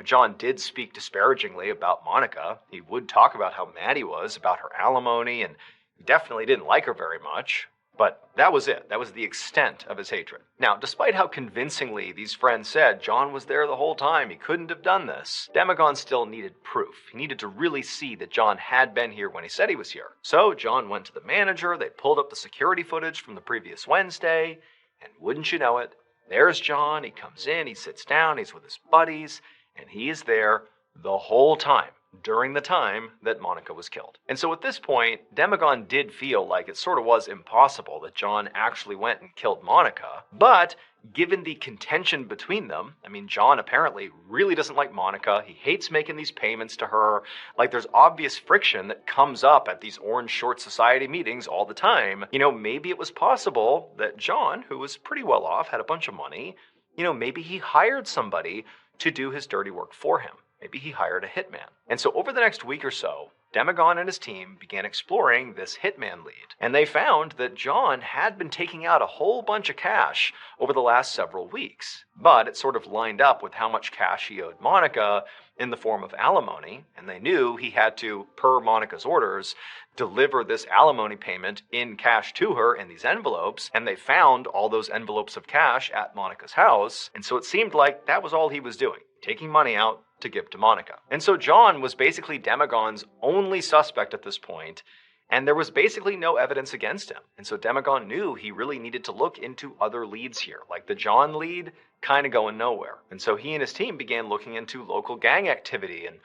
John did speak disparagingly about Monica. He would talk about how mad he was about her alimony, and he definitely didn't like her very much. But that was it. That was the extent of his hatred. Now, despite how convincingly these friends said John was there the whole time, he couldn't have done this, Demagon still needed proof. He needed to really see that John had been here when he said he was here. So John went to the manager, they pulled up the security footage from the previous Wednesday, and wouldn't you know it, there's John. He comes in, he sits down, he's with his buddies, and he is there the whole time, during the time that Monica was killed. And so at this point, Demagon did feel like it sort of was impossible that John actually went and killed Monica, but given the contention between them, I mean, John apparently really doesn't like Monica, he hates making these payments to her, like there's obvious friction that comes up at these Orange Short Society meetings all the time. Maybe it was possible that John, who was pretty well off, had a bunch of money, maybe he hired somebody to do his dirty work for him. Maybe he hired a hitman. And so over the next week or so, Demagon and his team began exploring this hitman lead. And they found that John had been taking out a whole bunch of cash over the last several weeks. But it sort of lined up with how much cash he owed Monica in the form of alimony. And they knew he had to, per Monica's orders, deliver this alimony payment in cash to her in these envelopes. And they found all those envelopes of cash at Monica's house. And so it seemed like that was all he was doing, taking money out to give to Monica. And so John was basically Demagon's only suspect at this point, and there was basically no evidence against him. And so Demagon knew he really needed to look into other leads here, like the John lead kind of going nowhere. And so he and his team began looking into local gang activity and,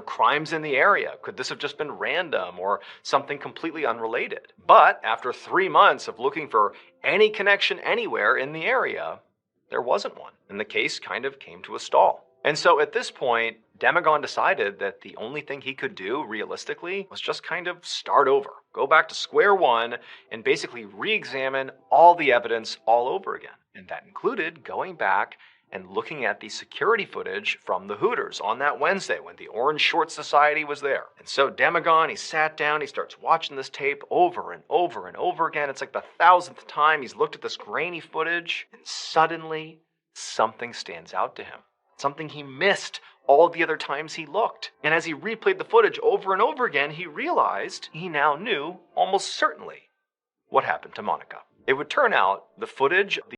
crimes in the area. Could this have just been random or something completely unrelated? But after 3 months of looking for any connection anywhere in the area, there wasn't one. And the case kind of came to a stall. And so at this point, Demagon decided that the only thing he could do, realistically, was just kind of start over. Go back to square one and basically re-examine all the evidence all over again. And that included going back and looking at the security footage from the Hooters on that Wednesday when the Orange Short Society was there. And so Demagon, he sat down, he starts watching this tape over and over and over again. It's like the 1,000th time he's looked at this grainy footage, and suddenly something stands out to him. Something he missed all the other times he looked. And as he replayed the footage over and over again, he realized he now knew almost certainly what happened to Monica. It would turn out the footage of the